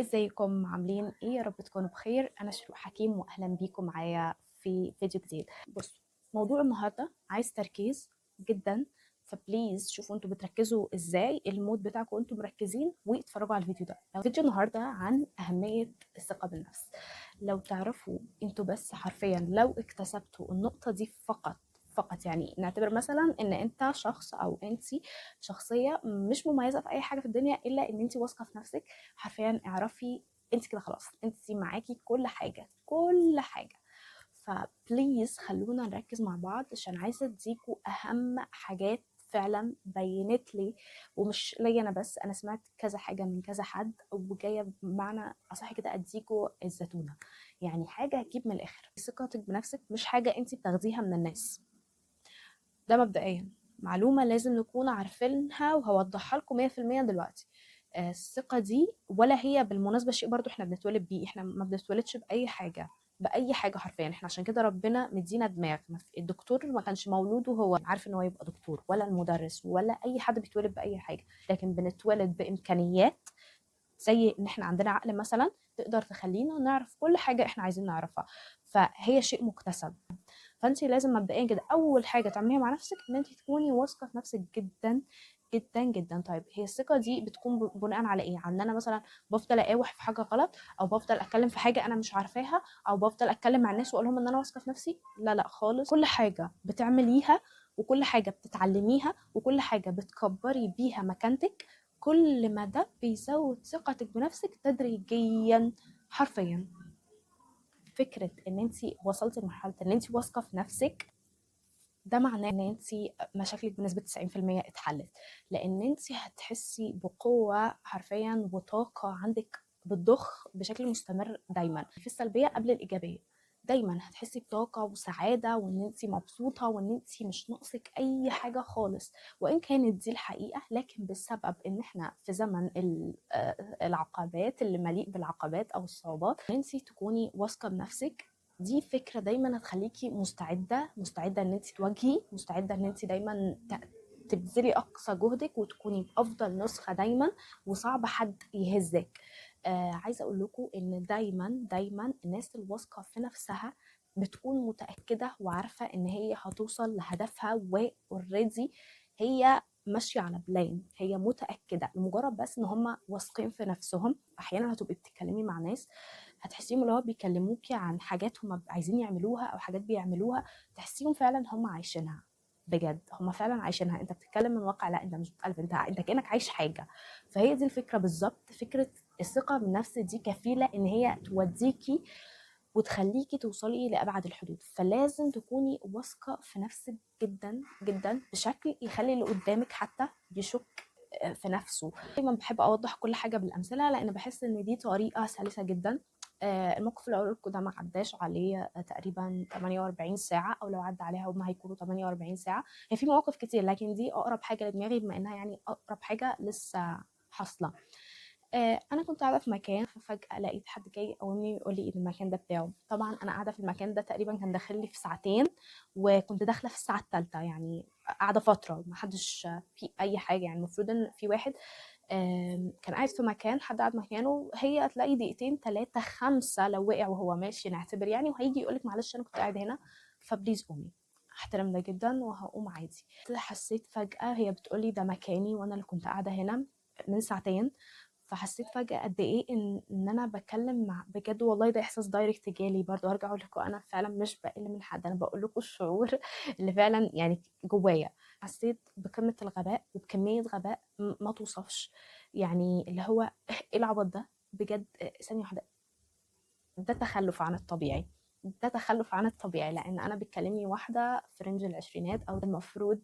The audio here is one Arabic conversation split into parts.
ازيكم عاملين ايه؟ يا رب تكونوا بخير. انا شروق حكيم واهلا بيكم معايا في فيديو جديد. بصوا، موضوع النهارده عايز تركيز جدا، فبليز شوفوا انتوا بتركزوا ازاي، المود بتاعكم وانتوا مركزين، واتفرجوا على الفيديو ده. الفيديو النهارده عن اهميه الثقه بالنفس. لو تعرفوا انتوا بس حرفيا لو اكتسبتوا النقطه دي فقط يعني نعتبر مثلا ان انت شخص او انتي شخصيه مش مميزه في اي حاجه في الدنيا الا ان انتي واثقه في نفسك. حرفيا اعرفي انت كده خلاص، انت معاكي كل حاجه كل حاجه. فبليز خلونا نركز مع بعض عشان عايزه اديكوا اهم حاجات فعلا بينت لي، ومش ليا انا بس، انا سمعت كذا حاجه من كذا حد، وجايه بمعنى اصح كده اديكوا الزتونه. يعني حاجه هتجيب من الاخر. ثقتك بنفسك مش حاجه انت بتاخديها من الناس، ده مبدئيا معلومة لازم نكون عارفينها وهوضحها لكم 100% دلوقتي. الثقة دي ولا هي بالمناسبة شيء برضو احنا بنتولد بيه، احنا ما بنتولدش بأي حاجة، بأي حاجة حرفيا. احنا عشان كده ربنا مدينا دماغ. الدكتور ما كانش مولود وهو عارف ان هو يبقى دكتور، ولا المدرس، ولا اي حد بيتولد بأي حاجة، لكن بنتولد بإمكانيات. زي ان احنا عندنا عقل مثلا تقدر تخلينا نعرف كل حاجة احنا عايزين نعرفها، فهي شيء مكتسب. فانت لازم مبدئيا كده اول حاجه تعمليها مع نفسك ان انت تكوني واثقه في نفسك جدا جدا جدا. طيب هي الثقه دي بتكون بناء على ايه؟ على ان انا مثلا بفضل اقاوح في حاجه غلط، او بفضل اتكلم في حاجه انا مش عارفاها، او بفضل اتكلم مع الناس واقول لهم ان انا واثقه في نفسي؟ لا لا خالص. كل حاجه بتعمليها وكل حاجه بتتعلميها وكل حاجه بتكبري بيها مكانتك، كل ما ده بيزود ثقتك بنفسك تدريجيا. حرفيا فكره ان انت وصلتي لمرحله ان انت واثقه في نفسك، ده معناه ان انت مشاكلك بنسبه 90% اتحلت، لان انت هتحسي بقوه حرفيا وطاقه عندك بتضخ بشكل مستمر دايما في السلبيه قبل الايجابيه. دايما هتحسي بطاقه وسعاده وان انت مبسوطه وان انت مش ناقصك اي حاجه خالص. وان كانت دي الحقيقه، لكن بسبب ان احنا في زمن العقبات اللي مليء بالعقبات او الصعوبات، ان انت تكوني واثقه بنفسك. دي فكرة دايما هتخليكي مستعدة ان انت تواجهي، مستعدة ان انت دايما تبذلي اقصى جهدك وتكوني بافضل نسخة دايما، وصعب حد يهزك. عايزة اقول لكم ان دايما الناس الواثقة في نفسها بتكون متأكدة وعارفة ان هي هتوصل لهدفها، واوريدي هي ماشية على بلان، هي متأكدة لمجرد بس ان هم واثقين في نفسهم. احيانا هتبقي بتتكلمي مع ناس هتحسيهم اللي هو بيكلموكي عن حاجات هم عايزين يعملوها او حاجات بيعملوها، تحسيهم فعلا هم عايشينها بجد، هم فعلا عايشينها. انت بتتكلم من واقع، لا انت مش بتألف، انت كأنك عايش حاجة. فهي دي الفكرة بالظبط. فكرة الثقة بالنفس دي كفيلة ان هي توديكي وتخليكي توصلي لأبعد الحدود. فلازم تكوني واثقة في نفسك جدا جدا بشكل يخلي اللي قدامك حتى يشك في نفسه. دايما بحب اوضح كل حاجه بالامثله لان بحس ان دي طريقه سلسه جدا. الموقف اللي هقوله ده ما عداش عليه تقريبا 48 ساعه، او لو عدى عليها هم هيكونوا 48 ساعه. هي في مواقف كتير لكن دي اقرب حاجه لدماغي بما انها يعني اقرب حاجه لسه حاصله. انا كنت قاعده في مكان، ففجاه لقيت حد جاي يقومني يقول لي ان المكان ده بتاعه. طبعا انا قاعده في المكان ده تقريبا كان داخل لي في ساعتين، وكنت داخله في الساعه الثالثه، يعني قاعده فتره ما حدش في اي حاجه. يعني المفروض ان في واحد كان قاعد في مكان، حد قاعد مكانه، هي هتلاقي دقيقتين ثلاثه خمسه لو وقع وهو ماشي نعتبر يعني، وهيجي يقول لك معلش انا كنت قاعد هنا فبليز قومي. احترم ده جدا وهقوم عادي. حسيت فجأة هي بتقولي ده مكاني وانا اللي كنت قاعدة هنا من ساعتين. فحسيت فجأة قد ايه ان انا بتكلم مع بجد، والله ده احساس دايركت جالي برضو. هرجع اقول لكم انا فعلا مش بقل من حد، انا بقول لكم الشعور اللي فعلا يعني جوايا. حسيت بقمة الغباء وبكمية غباء ما توصفش. يعني اللي هو ايه العبط ده بجد؟ ثانية واحدة، ده تخلف عن الطبيعي، ده تخلف عن الطبيعي. لان انا بتكلمني واحده في رينج العشرينات، او المفروض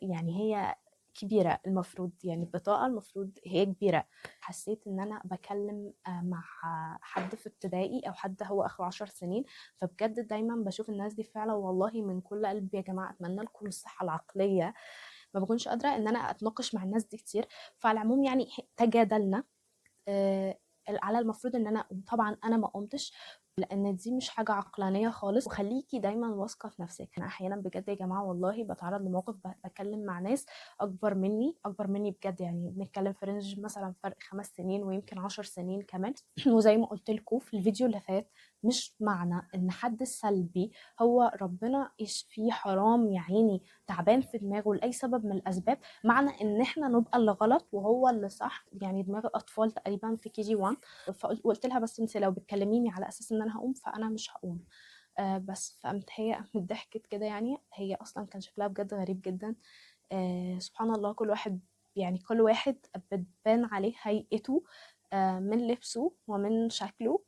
يعني هي كبيره، المفروض يعني البطاقه المفروض هي كبيره. حسيت ان انا بكلم مع حد في ابتدائي او حد هو اخره 10 سنين. فبجد دايما بشوف الناس دي فعلا، والله من كل قلبي يا جماعه اتمنى لكم الصحه العقليه. ما بكونش قادره ان انا اتناقش مع الناس دي كتير. فعلى العموم يعني تجادلنا. على المفروض ان انا طبعا انا ما قمتش، لان دي مش حاجه عقلانيه خالص. وخليكي دايما واثقه في نفسك. انا احيانا بجد يا جماعه والله بتعرض لموقف بتكلم مع ناس اكبر مني بجد، يعني بنتكلم في رينج مثلا فرق 5 سنين ويمكن 10 سنين كمان. وزي ما قلت لكم في الفيديو اللي فات، مش معنى ان حد سلبي هو ربنا يشفيه، حرام يا عيني، تعبان في دماغه لاي سبب من الاسباب، معنى ان احنا نبقى اللي غلط وهو اللي صح. يعني دماغ الاطفال تقريبا في كي جي 1. فقلت لها بس انت لو بتكلميني على اساس ان انا هقوم فانا مش هقوم. بس فقامت هي قامت ضحكت كده. يعني هي اصلا كان شكلها بجد غريب جدا. سبحان الله، كل واحد يعني كل واحد بتبان عليه هيئته من لبسه ومن شكله.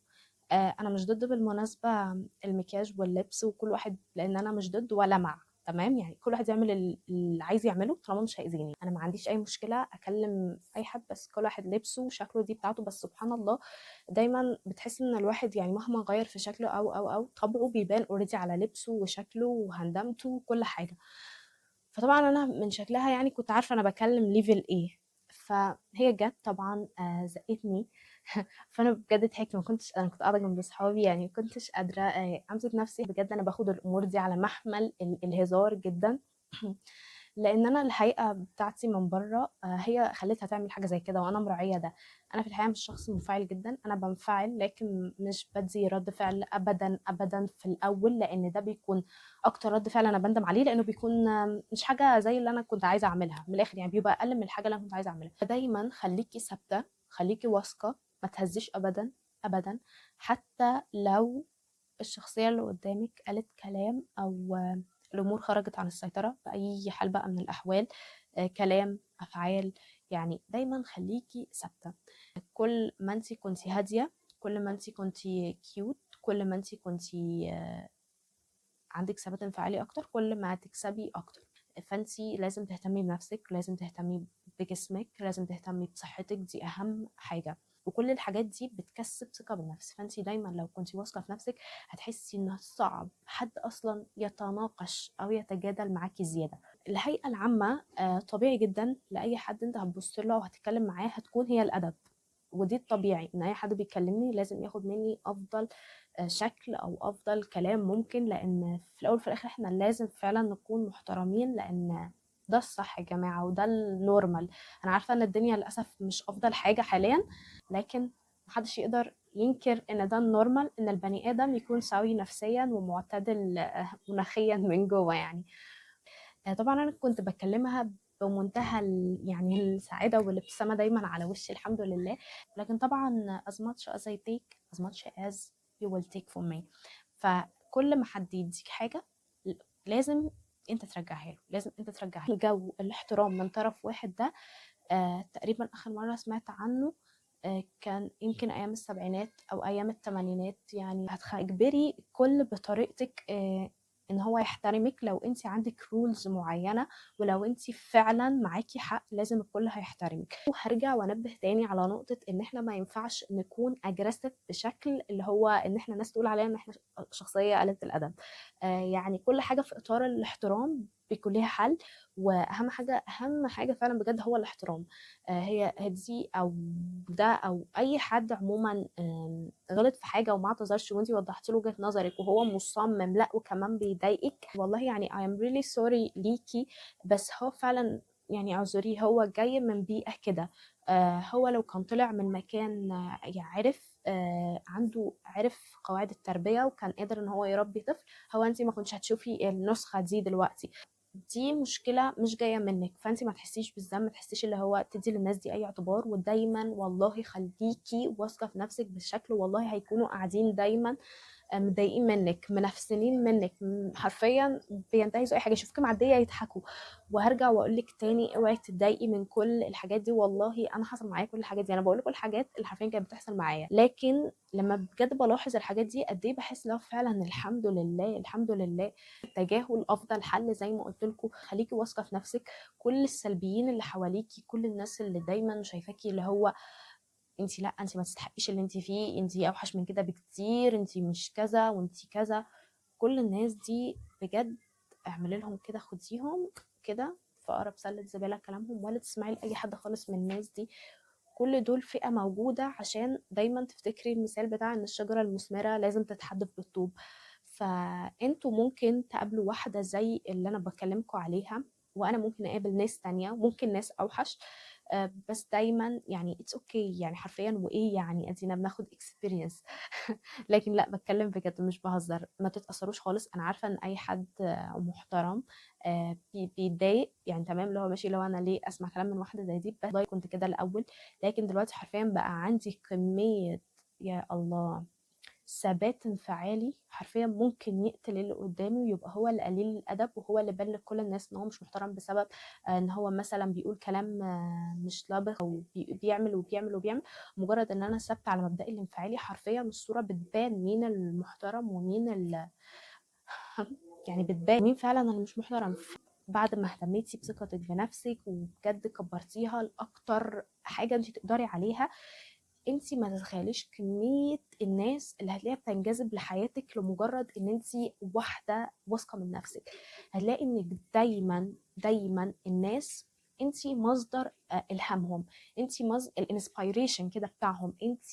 انا مش ضد بالمناسبه المكياج واللبس وكل واحد، لان انا مش ضد ولا مع. تمام، يعني كل واحد يعمل اللي عايز يعمله طالما مش هيأذيني. انا ما عنديش اي مشكله اكلم اي حد، بس كل واحد لبسه وشكله دي بتاعته. بس سبحان الله، دايما بتحس ان الواحد يعني مهما غير في شكله او طبعه بيبان اوريدي على لبسه وشكله وهندمته وكل حاجه. فطبعا انا من شكلها يعني كنت عارفه انا بكلم ليفل ايه. فهي جت طبعا زقتني. فانا بجد ضحكت. ما كنتش انا كنت قاعده جنب اصحابي، يعني ما كنتش قادره امسك نفسي. بجد انا باخد الامور دي على محمل الهزار جدا. لان انا الحقيقه بتاعتي من بره هي خلتها تعمل حاجه زي كده وانا مراعيه ده. انا في الحقيقه مش شخص منفعل جدا، انا بنفعل لكن مش بدي رد فعل ابدا ابدا في الاول، لان ده بيكون اكتر رد فعل انا بندم عليه، لانه بيكون مش حاجه زي اللي انا كنت عايزه اعملها من الاخر، يعني بيبقى اقل من الحاجه اللي انا كنت عايزه اعملها. فدايما خليكي ثابته، خليكي واثقه، ما تهزيش ابدا ابدا. حتى لو الشخصيه اللي قدامك قالت كلام او الامور خرجت عن السيطره باي حال بقى من الاحوال، كلام، افعال، يعني دايما خليكي ثابته. كل ما انت كنتي هاديه، كل ما انت كنتي كيوت، كل ما انت كنتي عندك ثبات انفعالي اكتر، كل ما هتكسبي اكتر. فانتي لازم تهتمي بنفسك، لازم تهتمي بجسمك، لازم تهتمي بصحتك، دي اهم حاجه. وكل الحاجات دي بتكسب ثقه بالنفس. فانتي دايما لو كنتي واثقه في نفسك هتحسي انه صعب حد اصلا يتناقش او يتجادل معاكي زياده. الهيئه العامه طبيعي جدا لاي حد انت هتبص له وهتتكلم معاه هتكون هي الادب. ودي الطبيعي ان اي حد بيكلمني لازم ياخد مني افضل شكل او افضل كلام ممكن، لان في الاول وفي الاخر احنا لازم فعلا نكون محترمين، لان ده الصح يا جماعه وده النورمال. انا عارفه ان الدنيا للاسف مش افضل حاجه حاليا، لكن محدش يقدر ينكر ان ده النورمال، ان البني ادم يكون سوي نفسيا ومعتدل مناخيا من جوه يعني. طبعا انا كنت بكلمها بمنتهى يعني السعاده والابتسامه دايما على وشي الحمد لله. لكن طبعا as much as I take as much as you will take from me. فكل ما حد يديك حاجه لازم انت ترجعها له، لازم انت ترجعها له. جو الاحترام من طرف واحد ده تقريبا اخر مره سمعت عنه كان يمكن ايام السبعينات او ايام الثمانينات. يعني هتجبري كل بطريقتك ان هو يحترمك لو انت عندك رولز معينه، ولو انت فعلا معاكي حق لازم الكل هيحترمك. وهرجع وانبه تاني على نقطه ان احنا ما ينفعش نكون اجريسيف بشكل اللي هو ان احنا الناس تقول علينا ان احنا شخصيه قليله الادب. يعني كل حاجه في اطار الاحترام بيكون ليها حل. واهم حاجه اهم حاجه فعلا بجد هو الاحترام. هي دي او ده او اي حد عموما غلط في حاجه وما اعتذرش وانتي وضحتي له وجهه نظرك وهو مصمم لا وكمان بيضايقك، والله يعني I am really sorry ليكي. بس هو فعلا يعني اعذريه، هو جاي من بيئه كده. هو لو كان طلع من مكان يعرف عرف قواعد التربيه وكان قادر ان هو يربي طفل، هو انت ما كنتش هتشوفي النسخه دي دلوقتي. دي مشكلة مش جاية منك، فانت ما تحسيش بالذنب، ما تحسيش اللي هو تدي للناس دي اي اعتبار. ودايما والله خليكي واثقة في نفسك بالشكل، والله هيكونوا قاعدين دايما متضايقين منك، منفسنين منك، حرفيا بينتهزوا اي حاجه يشوفوك معديه يضحكوا. وهرجع واقول لك تاني اوعي تتضايقي من كل الحاجات دي، والله انا حصل معايا كل الحاجات دي. انا بقول لكم الحاجات اللي حرفيا كانت بتحصل معايا، لكن لما بجد بلاحظ الحاجات دي قد ايه بحس لو فعلا الحمد لله الحمد لله. التجاهل افضل حل زي ما قلت لكم. خليكي واثقه في نفسك. كل السلبيين اللي حواليكي، كل الناس اللي دايما شايفاكي اللي هو انت لا انت ما تستحقيش اللي انت فيه، انت اوحش من كده بكتير، انت مش كذا وانت كذا، كل الناس دي بجد اعملي لهم كده، خديهم كده في اقرب سله زباله كلامهم، ولا تسمعي لاي حد خالص من الناس دي. كل دول فئة موجودة عشان دايما تفتكري المثال بتاع ان الشجرة المثمرة لازم تتحدف بالطوب. فانتوا ممكن تقابلوا واحدة زي اللي انا بكلمكم عليها، وانا ممكن اقابل ناس تانية، ممكن ناس اوحش. بس دايما يعني اتس اوكي، يعني حرفيا وايه يعني ادينا بناخد اكسبيرينس. لكن لا، بتكلم بجد مش بهزر، ما تتأثروش خالص. انا عارفة ان اي حد محترم بيتضايق يعني، تمام، اللي هو ماشي، لو انا ليه اسمع كلام من واحدة زي دي؟ بس والله كنت كده الاول، لكن دلوقتي حرفيا بقى عندي كمية، يا الله، ثبات انفعالي حرفيا ممكن يقتل اللي قدامي، ويبقى هو اللي قليل الادب، وهو اللي بان لكل الناس ان هو مش محترم بسبب ان هو مثلا بيقول كلام مش لبق، او بيعمل وبيعمل وبيعمل. مجرد ان انا ثابته على مبدئي الانفعالي، حرفيا الصوره بتبان مين المحترم ومين يعني بتبان مين فعلا اللي مش محترم. بعد ما اهتميتي بثقتك بنفسك وبجد كبرتيها لاكتر حاجه انت تقدري عليها، انت ما تتخيليش كميه الناس اللي هتلاقيها بتنجذب لحياتك لمجرد ان انت واحده واثقه من نفسك. هتلاقي انك دايما دايما الناس انت مصدر الهامهم، انت مصدر الانسبيريشن كده بتاعهم. انت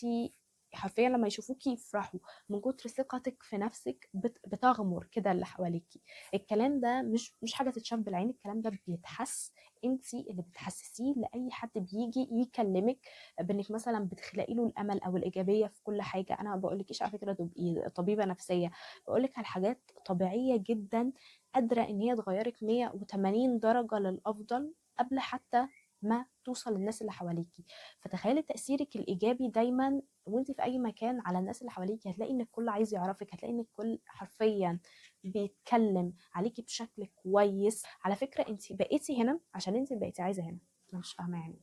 حرفيا لما يشوفوكي يفرحوا من كتر ثقتك في نفسك، بتغمر كده اللي حواليكي. الكلام ده مش حاجه تتشاف بالعين، الكلام ده بيتحس. انت اللي بتحسسيه لاي حد بيجي يكلمك، بانك مثلا بتخلقي له الامل او الايجابيه في كل حاجه. انا ما بقولكيش على فكره تبقي طبيبه نفسيه، بقولك على حاجات طبيعيه جدا قادره ان هي تغيرك 180 درجه للافضل قبل حتى ما توصل للناس اللي حواليكي. فتخيلي تاثيرك الايجابي دايما وانت في اي مكان على الناس اللي حواليكي. هتلاقي ان الكل عايز يعرفك، هتلاقي ان الكل حرفيا بيتكلم عليكي بشكل كويس. على فكره انت بقيتي هنا عشان انت بقيتي عايزه هنا. انا مش فاهمه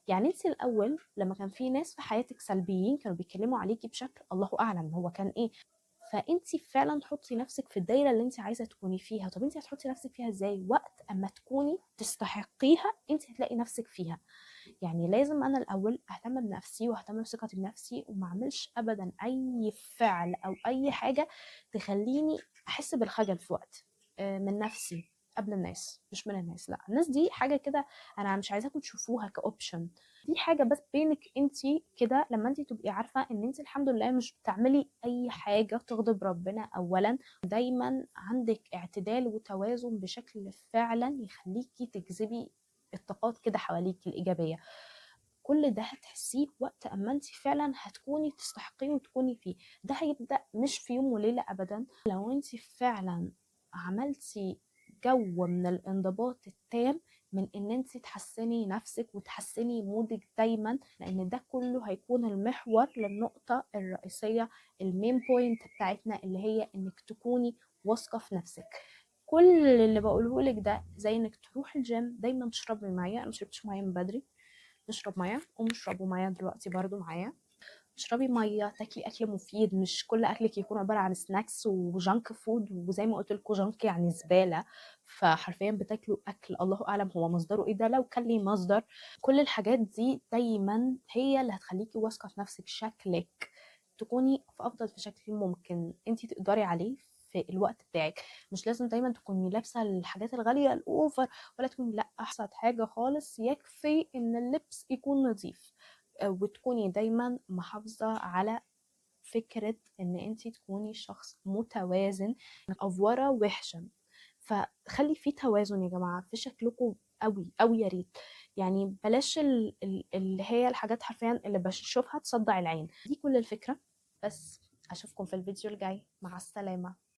يعني انت الاول لما كان في ناس في حياتك سلبيين كانوا بيتكلموا عليكي بشكل الله اعلم هو كان ايه، فانت فعلا حطي نفسك في الدايره اللي انت عايزه تكوني فيها. طب انت هتحطي نفسك فيها ازاي؟ وقت اما تكوني تستحقيها انت هتلاقي نفسك فيها. يعني لازم انا الاول اهتم بنفسي واهتم بثقتي بنفسي، وما اعملش ابدا اي فعل او اي حاجه تخليني احس بالخجل في وقت من نفسي قبل الناس، مش من الناس. لا، الناس دي حاجه كده انا مش عايزاكم تشوفوها كاوبشن. دي حاجه بس بينك انت كده، لما انت تبقي عارفه ان انت الحمد لله مش بتعملي اي حاجه تغضب ربنا اولا، دايما عندك اعتدال وتوازن بشكل فعلا يخليكي تجذبي الطاقات كده حواليك الإيجابية. كل ده هتحسيه وقت أما أنت فعلا هتكوني تستحقيه وتكوني فيه. ده هيبدأ مش في يوم وليلة أبدا. لو أنت فعلا عملتي جو من الانضباط التام، من ان انت تحسني نفسك وتحسني مودك دايما، لان ده كله هيكون المحور للنقطة الرئيسية، المين بوينت بتاعتنا، اللي هي انك تكوني واثقة في نفسك. كل اللي بقوله لك ده زي انك تروحي الجيم دايما تشربي ميه. انا مشربتش ميه من بدري، نشرب ميه، قومي اشربوا ميه دلوقتي برضو معايا. اشربي ميه، تاكلي اكل مفيد، مش كل اكلك يكون عباره عن سناكس وجانك فود. وزي ما قلت لكم جانك يعني زباله، فحرفيا بتاكلوا اكل الله اعلم هو مصدره ايه، ده لو كان ليه مصدر. كل الحاجات دي دايما هي اللي هتخليكي واثقه في نفسك. شكلك تكوني في افضل في شكل ممكن انت تقدري عليه في الوقت بتاعك. مش لازم دايما تكوني لابسه الحاجات الغاليه الاوفر، ولا تكوني لا احسن حاجه خالص. يكفي ان اللبس يكون نظيف، وتكوني دايما محافظة على فكرة ان انتي تكوني شخص متوازن. افورة وحشة، فخلي في توازن يا جماعة في شكلكم قوي قوي، يا ريت. يعني بلاش اللي هي الحاجات حرفيا اللي بشوفها تصدع العين. دي كل الفكرة. بس اشوفكم في الفيديو الجاي، مع السلامة.